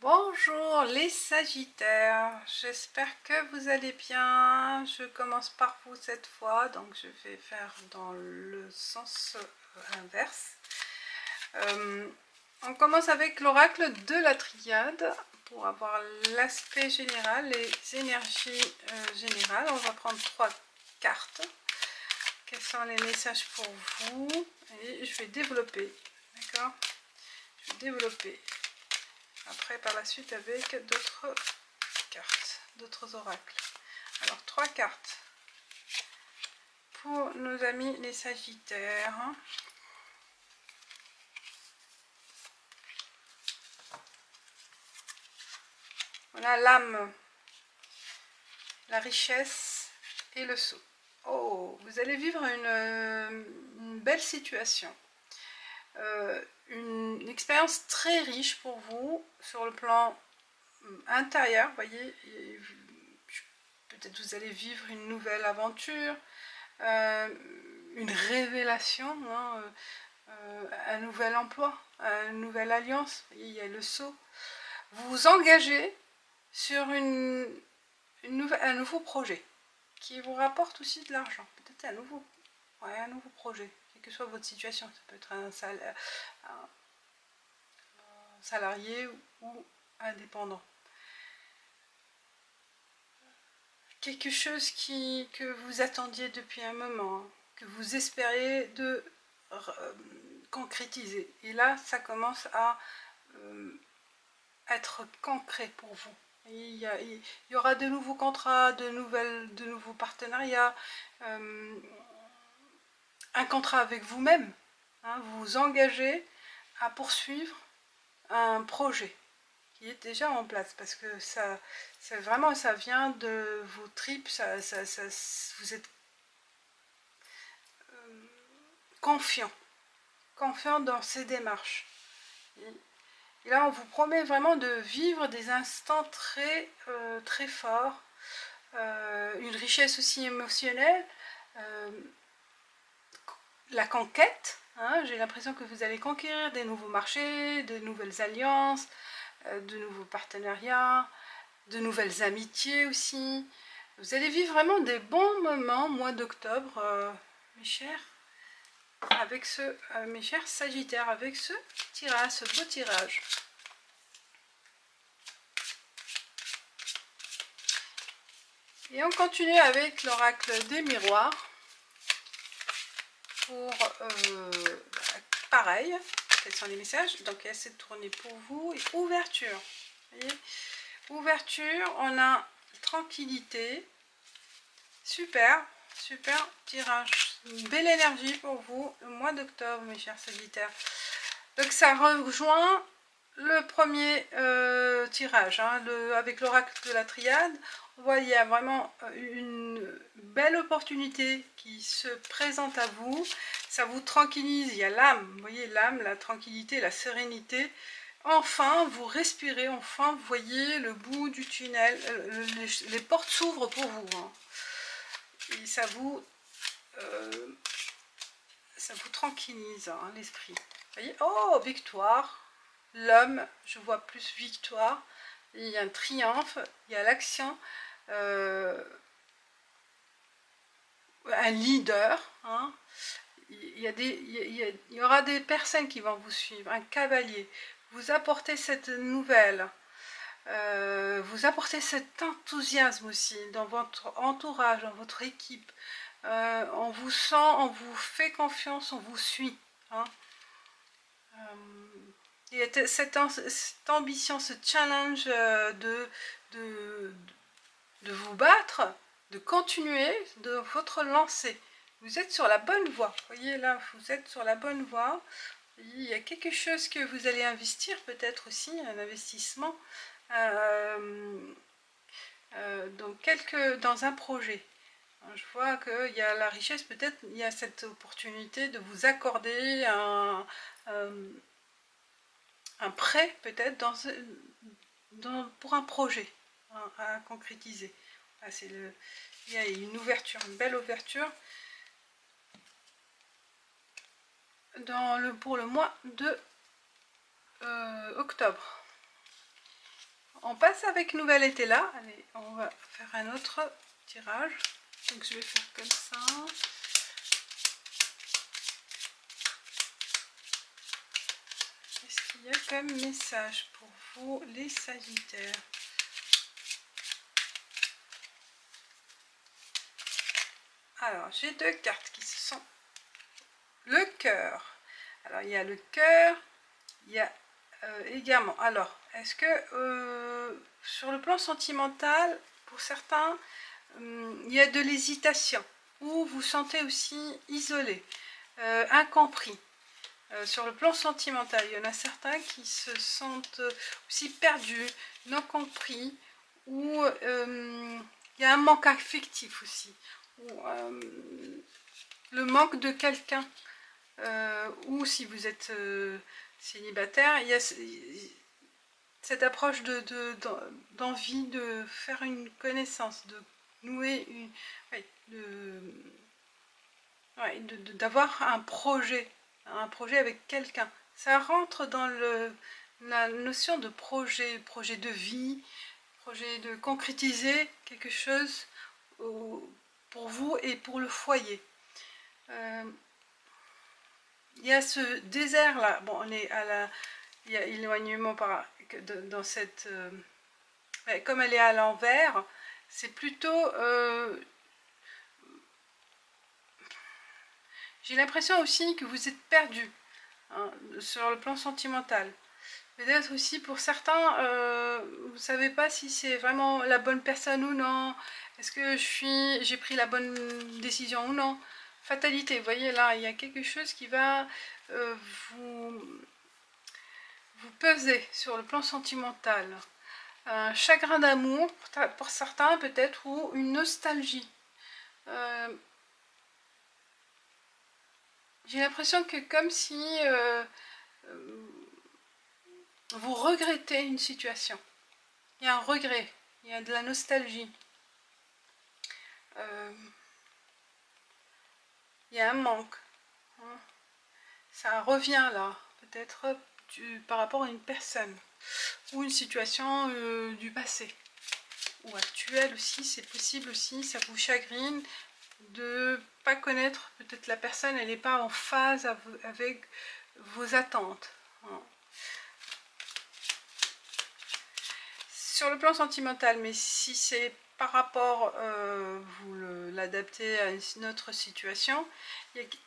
Bonjour les Sagittaires, j'espère que vous allez bien. Je commence par vous cette fois, donc je vais faire dans le sens inverse. On commence avec l'oracle de la triade pour avoir l'aspect général, les énergies générales. On va prendre 3 cartes. Quels sont les messages pour vous? Et je vais développer, d'accord? Je vais développer. Après, par la suite, avec d'autres cartes, d'autres oracles. Alors, 3 cartes pour nos amis les Sagittaires. Voilà l'âme, la richesse et le sceau. Oh, vous allez vivre une belle situation. Une expérience très riche pour vous sur le plan intérieur. Vous voyez, peut-être vous allez vivre une nouvelle aventure, une révélation, hein, un nouvel emploi, une nouvelle alliance. Vous voyez, il y a le sceau. Vous vous engagez sur un nouveau projet qui vous rapporte aussi de l'argent. Peut-être un nouveau projet, quelle que soit votre situation. Ça peut être un salarié ou indépendant. Quelque chose que vous attendiez depuis un moment, que vous espériez de concrétiser. Et là, ça commence à être concret pour vous. Il y aura de nouveaux contrats, de nouveaux partenariats, un contrat avec vous-même. Hein, vous vous engagez à poursuivre un projet qui est déjà en place, parce que ça vraiment, ça vient de vos tripes, vous êtes confiant dans ces démarches. Et là, on vous promet vraiment de vivre des instants très forts, une richesse aussi émotionnelle, la conquête. Hein, j'ai l'impression que vous allez conquérir des nouveaux marchés, de nouvelles alliances, de nouveaux partenariats, de nouvelles amitiés aussi. Vous allez vivre vraiment des bons moments, mois d'octobre, mes chers, avec mes chers Sagittaires, avec ce tirage, ce beau tirage. Et on continue avec l'oracle des miroirs. Pour pareil, quels sont les messages? Donc il y a cette tournée pour vous et ouverture. Vous voyez, ouverture, on a tranquillité. Super tirage. Une belle énergie pour vous le mois d'octobre, mes chers Sagittaires. Donc ça rejoint le premier tirage, hein, avec l'oracle de la triade. On voit il y a vraiment une belle opportunité qui se présente à vous. Ça vous tranquillise, il y a l'âme, vous voyez l'âme, la tranquillité, la sérénité. Enfin, vous respirez, enfin, vous voyez le bout du tunnel, les portes s'ouvrent pour vous. Hein. Et ça vous tranquillise, hein, l'esprit. Vous voyez, oh, victoire. L'homme, je vois plus victoire. Il y a un triomphe, il y a l'action. Un leader. Hein. Il y aura des personnes qui vont vous suivre. Un cavalier. Vous apportez cette nouvelle. Vous apportez cet enthousiasme aussi dans votre entourage, dans votre équipe. On vous sent, on vous fait confiance, on vous suit. Hein. Il y a cette ambition, ce challenge de vous battre, de continuer de votre lancée. Vous êtes sur la bonne voie. Vous voyez là, vous êtes sur la bonne voie. Il y a quelque chose que vous allez investir, peut-être aussi, un investissement dans un projet. Je vois qu'il y a la richesse, peut-être il y a cette opportunité de vous accorder un prêt, peut-être pour un projet à concrétiser. Là, il y a une ouverture, une belle ouverture pour le mois de octobre. On passe avec nouvel été là. Allez, on va faire un autre tirage. Donc je vais faire comme ça. Qu'est-ce qu'il y a comme message pour vous, les Sagittaires? Alors, j'ai deux cartes qui se sont... Le cœur. Alors, il y a le cœur, il y a également... Alors, est-ce que sur le plan sentimental, pour certains, il y a de l'hésitation, ou vous sentez aussi isolé, incompris. Sur le plan sentimental, il y en a certains qui se sentent aussi perdus, non compris, ou il y a un manque affectif aussi, ou le manque de quelqu'un, ou si vous êtes célibataire, il y a cette approche d'envie de faire une connaissance, de nouer une, d'avoir un projet avec quelqu'un. Ça rentre dans la notion de projet de vie, projet de concrétiser quelque chose pour vous et pour le foyer. Il y a ce désert là, bon, on est à la, il y a éloignement dans cette, comme elle est à l'envers, c'est plutôt, j'ai l'impression aussi que vous êtes perdu, hein, sur le plan sentimental. Peut-être aussi pour certains, vous ne savez pas si c'est vraiment la bonne personne ou non. Est-ce que j'ai pris la bonne décision ou non? Fatalité, vous voyez là, il y a quelque chose qui va vous peser sur le plan sentimental. Un chagrin d'amour pour certains peut-être, ou une nostalgie. J'ai l'impression que comme si vous regrettez une situation. Il y a un regret, il y a de la nostalgie. Il y a un manque. Hein. Ça revient là, peut-être par rapport à une personne ou une situation du passé ou actuelle aussi. C'est possible aussi, ça vous chagrine de pas connaître, peut-être la personne, elle n'est pas en phase avec vos attentes. Hein. Sur le plan sentimental, mais si c'est par rapport, vous l'adaptez à une autre situation,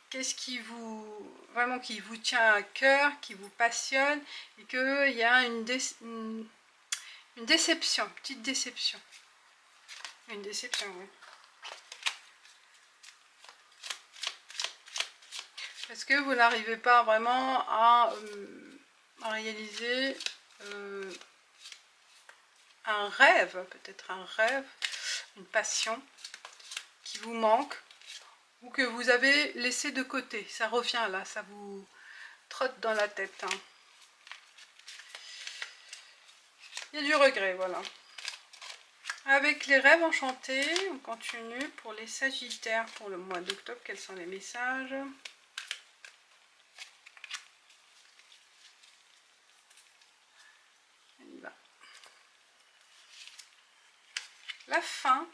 qu'est-ce qui vous, vraiment qui vous tient à cœur, qui vous passionne, et qu'il y a une déception, une petite déception. Une déception, oui. Parce que vous n'arrivez pas vraiment à réaliser un rêve, peut-être un rêve, une passion qui vous manque ou que vous avez laissé de côté. Ça revient là, ça vous trotte dans la tête. Hein. Il y a du regret, voilà. Avec les rêves enchantés, on continue pour les Sagittaires pour le mois d'octobre. Quels sont les messages ? La fin,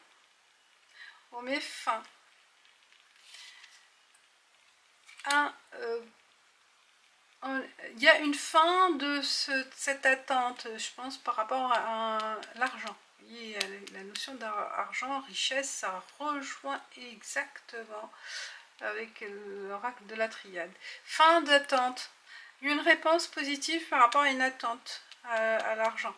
on met fin à... il y a une fin de cette attente, je pense, par rapport à l'argent. Vous voyez, la notion d'argent, richesse, ça rejoint exactement avec l'oracle de la triade. Fin d'attente, une réponse positive par rapport à une attente à l'argent.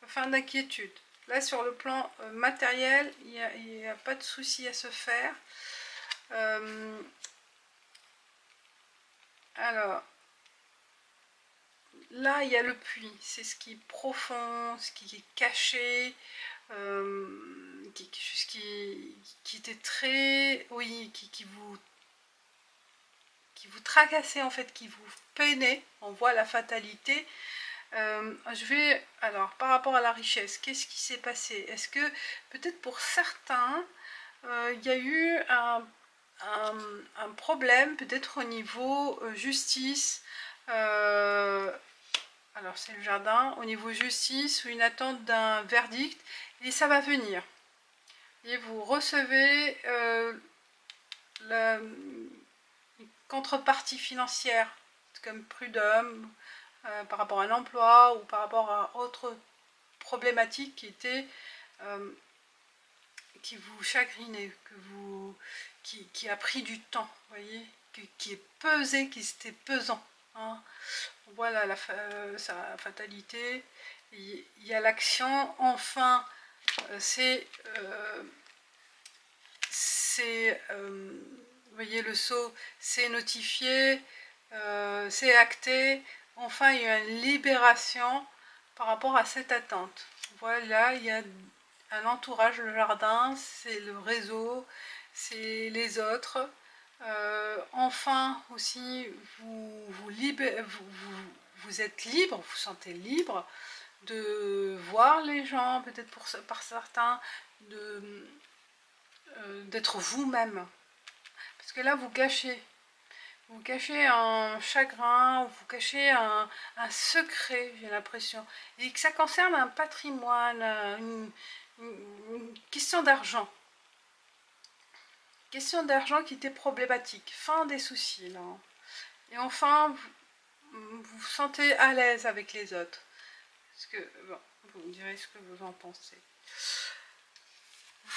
Fin d'inquiétude. Là, sur le plan matériel, il n'y a pas de souci à se faire. Alors, là, il y a le puits. C'est ce qui est profond, ce qui est caché, quelque chose qui était très... Oui, qui vous tracassait, en fait, qui vous peinait. On voit la fatalité. Je vais, alors, par rapport à la richesse, qu'est-ce qui s'est passé? Est-ce que, peut-être pour certains, il y a eu un problème, peut-être au niveau justice, alors c'est le jardin, au niveau justice ou une attente d'un verdict, et ça va venir. Et vous recevez une contrepartie financière, comme prud'homme, par rapport à un emploi ou par rapport à autre problématique qui vous chagrinait, qui a pris du temps, voyez, qui est pesé, qui était pesant. Hein. Voilà sa fatalité. Il y a l'action. Enfin, vous voyez le sceau, c'est notifié, c'est acté. Enfin, il y a une libération par rapport à cette attente. Voilà, il y a un entourage, le jardin, c'est le réseau, c'est les autres. Enfin aussi, vous êtes libre, vous sentez libre de voir les gens, peut-être par certains, d'être vous-même. Parce que là, vous cachez un chagrin, vous cachez un secret, j'ai l'impression. Et que ça concerne un patrimoine, une question d'argent. Question d'argent qui était problématique. Fin des soucis, là. Et enfin, vous vous sentez à l'aise avec les autres. Parce que, bon, vous me direz ce que vous en pensez.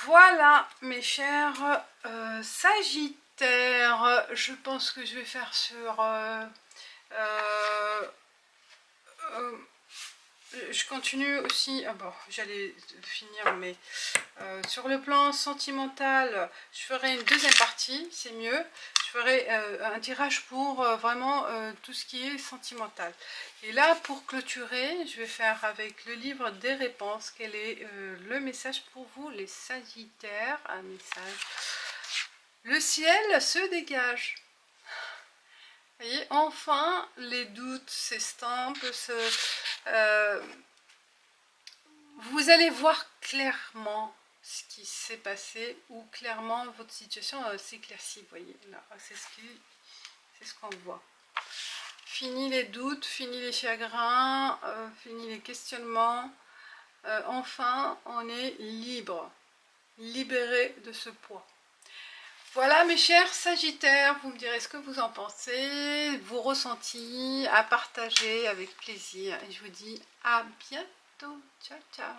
Voilà, mes chers Sagittaires. Je pense que je vais faire sur... je continue aussi, bon, j'allais finir, mais sur le plan sentimental, je ferai une deuxième partie, c'est mieux. Je ferai un tirage pour vraiment tout ce qui est sentimental. Et là, pour clôturer, je vais faire avec le livre des réponses, quel est le message pour vous, les Sagittaires. Un message. Le ciel se dégage. Vous voyez, enfin, les doutes s'estampent, vous allez voir clairement ce qui s'est passé, ou clairement votre situation s'éclaircit, vous voyez, là, c'est ce qu'on voit. Fini les doutes, fini les chagrins, fini les questionnements, enfin, on est libre, libéré de ce poids. Voilà mes chers Sagittaires, vous me direz ce que vous en pensez, vos ressentis, à partager avec plaisir. Et je vous dis à bientôt. Ciao, ciao.